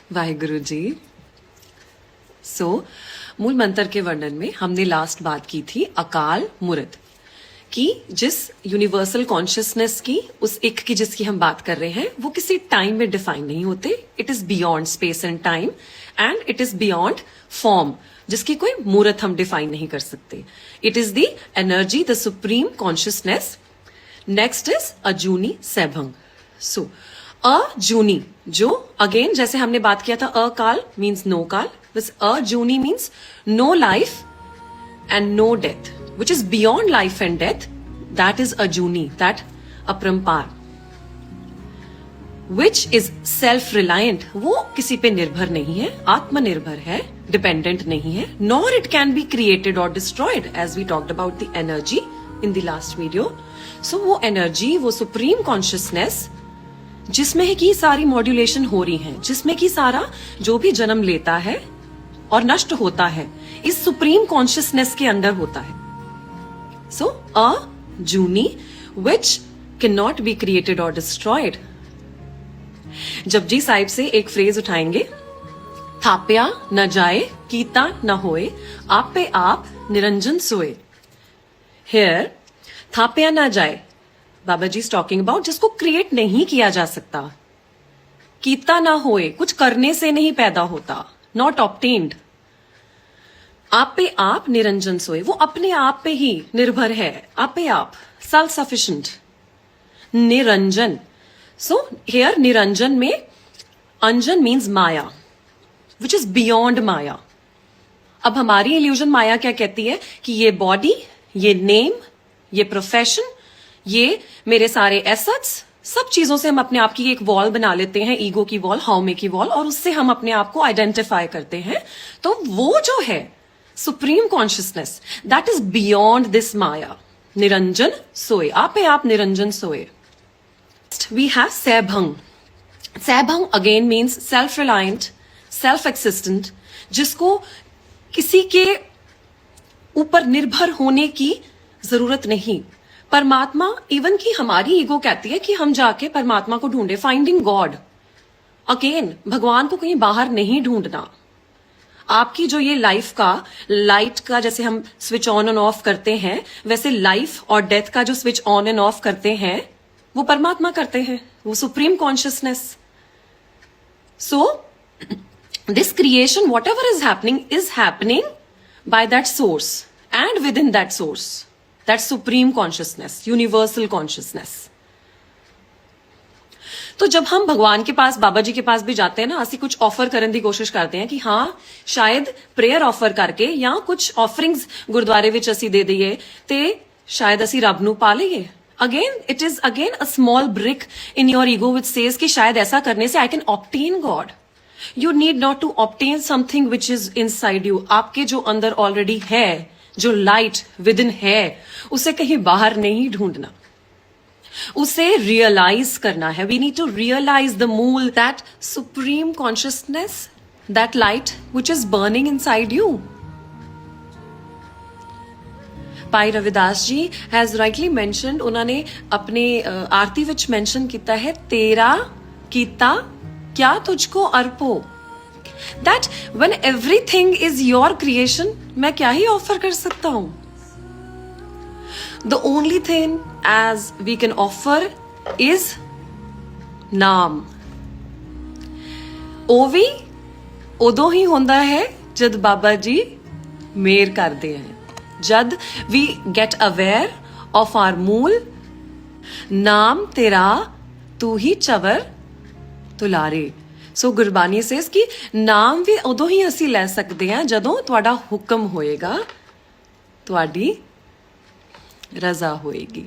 वाहिगुरु जी। मूल मंत्र के वर्णन में हमने लास्ट बात की थी अकाल मूर्त की, जिस यूनिवर्सल कॉन्शियसनेस की, उस एक की जिसकी हम बात कर रहे हैं, वो किसी टाइम में डिफाइन नहीं होते। It is beyond space and time and it is beyond form, जिसकी कोई मूर्त हम डिफाइन नहीं कर सकते। It is the energy, the supreme consciousness. Next is Ajooni Saibhang. So Ajooni, जो अगेन जैसे हमने बात किया था, अकाल मीन्स नो काल, बस Ajooni means no life and no death, which is beyond life and death. That is Ajuni, that अपरंपार, which is self-reliant. वो किसी पे निर्भर नहीं है, आत्मनिर्भर है, डिपेंडेंट नहीं है, nor it can be created or destroyed, as we talked about the energy in the last video. So वो energy, वो supreme consciousness, जिसमें की सारी मॉड्यूलेशन हो रही है, जिसमें की सारा जो भी जन्म लेता है और नष्ट होता है, इस सुप्रीम कॉन्शियसनेस के अंदर होता है। So, Ajuni, which cannot be created or destroyed. Japji Sahib से एक फ्रेज उठाएंगे, थाप्या न जाए कीता न होए, आप पे आप निरंजन सोए। Here, थाप्या न जाए, बाबा जी टॉकिंग अबाउट जिसको क्रिएट नहीं किया जा सकता। कीता ना होए, कुछ करने से नहीं पैदा होता, नॉट ऑब्टेन्ड। आप पे आप निरंजन सोए, वो अपने आप पे ही निर्भर है, आप पे आप, self sufficient. Niranjan, so here Niranjan में Anjan means maya, which is beyond maya. अब हमारी इल्यूजन माया क्या कहती है कि ये बॉडी, ये नेम, ये प्रोफेशन, ये मेरे सारे एसेट्स, सब चीजों से हम अपने आप की एक वॉल बना लेते हैं, ईगो की वॉल, हाउमे की वॉल, और उससे हम अपने आप को आइडेंटिफाई करते हैं। तो वो जो है supreme consciousness, that is beyond this maya. Niranjan सोए, आप पे आप निरंजन सोए। We have Saibhang. Saibhang again means self reliant, self existent, जिसको किसी के ऊपर निर्भर होने की जरूरत नहीं। परमात्मा, इवन की हमारी ईगो कहती है कि हम जाके परमात्मा को ढूंढे, फाइंडिंग गॉड। अगेन भगवान को कहीं बाहर नहीं ढूंढना। आपकी जो ये लाइफ का, लाइट का जैसे हम स्विच ऑन एंड ऑफ करते हैं, वैसे लाइफ और डेथ का जो स्विच ऑन एंड ऑफ करते हैं, वो परमात्मा करते हैं, वो supreme consciousness. So this creation, what ever is happening by that source and with in that source, that supreme consciousness, universal consciousness. तो जब हम भगवान के पास, बाबा जी के पास भी जाते हैं ना, ਅਸੀਂ कुछ ऑफर करने की कोशिश करते हैं कि हाँ शायद प्रेयर ऑफर करके या कुछ ऑफरिंग्स गुरुद्वारे ਵਿੱਚ ਅਸੀਂ ਦੇ ਦਈਏ ਤੇ शायद ਅਸੀਂ ਰੱਬ ਨੂੰ ਪਾ ਲਈਏ। Again it is again a small brick in your ego which says कि शायद ऐसा करने से I can obtain God. You need not to obtain something which is inside you. आपके जो अंदर ऑलरेडी है, जो लाइट विद इन है, उसे कहीं बाहर नहीं ढूंढना, उसे रियलाइज करना है। We need to realise the mool, that supreme consciousness, that light which is burning inside you. Bhai Ravidas ji has rightly mentioned, उन्होंने अपने आरती विच मैंशन किया है, तेरा कीता क्या तुझको अर्पो। That when everything is your creation, मैं क्या ही ऑफर कर सकता हूं। The only thing as we can offer is नाम। ਉਹ ਵੀ ਉਦੋਂ ਹੀ ਹੁੰਦਾ ਹੈ ਜਦ ਬਾਬਾ ਜੀ ਮੇਰ ਕਰਦੇ हैं, जद we get aware of our मूल। नाम तेरा तू ही चवर तुलारे। सो गुरबानी सेज कि नाम भी उਦੋਂ ही ਅਸੀਂ ਲੈ ਸਕਦੇ ਹਾਂ ਜਦੋਂ ਤੁਹਾਡਾ ਹੁਕਮ ਹੋਏਗਾ, ਤੁਹਾਡੀ रजा होएगी।